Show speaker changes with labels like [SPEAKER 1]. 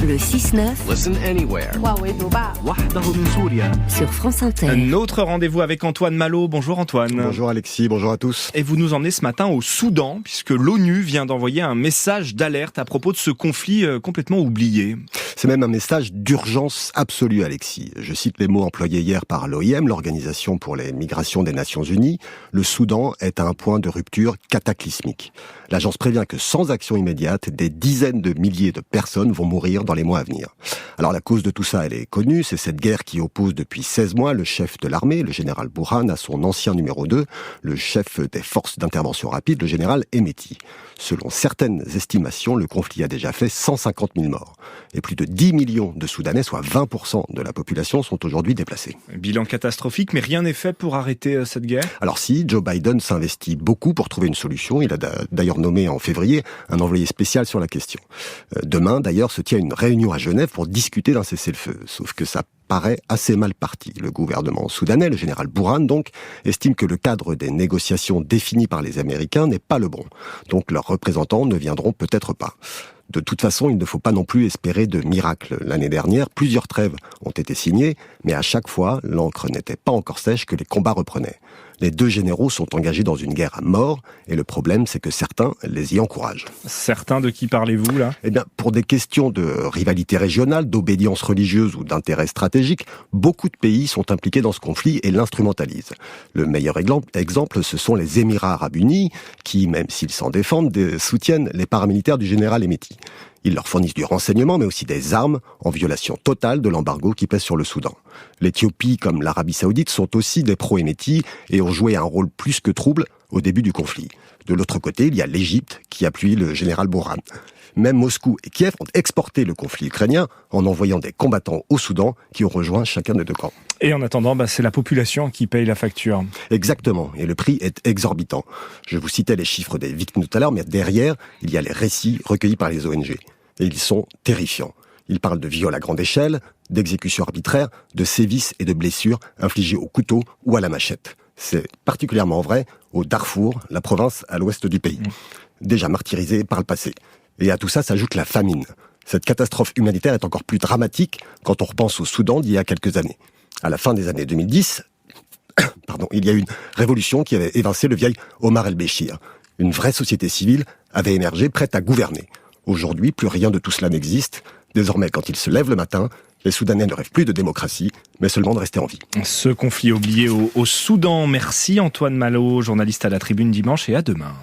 [SPEAKER 1] Le 6-9
[SPEAKER 2] Listen anywhere.
[SPEAKER 1] sur France Inter.
[SPEAKER 3] Un autre rendez-vous avec Antoine Malo. Bonjour Antoine.
[SPEAKER 4] Bonjour Alexis, bonjour à tous.
[SPEAKER 3] Et vous nous emmenez ce matin au Soudan, puisque l'ONU vient d'envoyer un message d'alerte à propos de ce conflit complètement oublié.
[SPEAKER 4] C'est même un message d'urgence absolue, Alexis. Je cite les mots employés hier par l'OIM, l'Organisation pour les migrations des Nations Unies. Le Soudan est à un point de rupture cataclysmique. L'agence prévient que sans action immédiate, des dizaines de milliers de personnes vont mourir dans les mois à venir. Alors la cause de tout ça, elle est connue, c'est cette guerre qui oppose depuis 16 mois le chef de l'armée, le général Burhan, à son ancien numéro 2, le chef des forces d'intervention rapide, le général Hemeti. Selon certaines estimations, le conflit a déjà fait 150 000 morts. Et plus de 10 millions de Soudanais, soit 20% de la population, sont aujourd'hui déplacés.
[SPEAKER 3] Bilan catastrophique, mais rien n'est fait pour arrêter cette guerre.
[SPEAKER 4] Alors si, Joe Biden s'investit beaucoup pour trouver une solution. Il a d'ailleurs nommé en février un envoyé spécial sur la question. Demain, d'ailleurs, se tient une réunion à Genève pour discuter d'un cessez-le-feu. Sauf que ça paraît assez mal parti. Le gouvernement soudanais, le général Burhan donc, estime que le cadre des négociations définies par les Américains n'est pas le bon. Donc leurs représentants ne viendront peut-être pas. De toute façon, il ne faut pas non plus espérer de miracle. L'année dernière, plusieurs trêves ont été signées, mais à chaque fois, l'encre n'était pas encore sèche que les combats reprenaient. Les deux généraux sont engagés dans une guerre à mort, et le problème, c'est que certains les y encouragent.
[SPEAKER 3] Certains, de qui parlez-vous là ?
[SPEAKER 4] Eh bien, pour des questions de rivalité régionale, d'obédience religieuse ou d'intérêt stratégique, beaucoup de pays sont impliqués dans ce conflit et l'instrumentalisent. Le meilleur exemple, ce sont les Émirats arabes unis, qui, même s'ils s'en défendent, soutiennent les paramilitaires du général Hemeti. Ils leur fournissent du renseignement, mais aussi des armes, en violation totale de l'embargo qui pèse sur le Soudan. L'Éthiopie, comme l'Arabie Saoudite, sont aussi des pro-Hemeti et ont joué un rôle plus que trouble au début du conflit. De l'autre côté, il y a l'Égypte qui appuie le général Burhan. Même Moscou et Kiev ont exporté le conflit ukrainien en envoyant des combattants au Soudan qui ont rejoint chacun des deux camps.
[SPEAKER 3] Et en attendant, c'est la population qui paye la facture.
[SPEAKER 4] Exactement, et le prix est exorbitant. Je vous citais les chiffres des victimes tout à l'heure, mais derrière, il y a les récits recueillis par les ONG. Et ils sont terrifiants. Ils parlent de viols à grande échelle, d'exécutions arbitraires, de sévices et de blessures infligées au couteau ou à la machette. C'est particulièrement vrai au Darfour, la province à l'ouest du pays, déjà martyrisée par le passé. Et à tout ça s'ajoute la famine. Cette catastrophe humanitaire est encore plus dramatique quand on repense au Soudan d'il y a quelques années. À la fin des années 2010, il y a eu une révolution qui avait évincé le vieil Omar el-Béchir. Une vraie société civile avait émergé, prête à gouverner. Aujourd'hui, plus rien de tout cela n'existe. Désormais, quand ils se lèvent le matin, les Soudanais ne rêvent plus de démocratie, mais seulement de rester en vie.
[SPEAKER 3] Ce conflit oublié au Soudan. Merci Antoine Malo, journaliste à La Tribune dimanche, et à demain.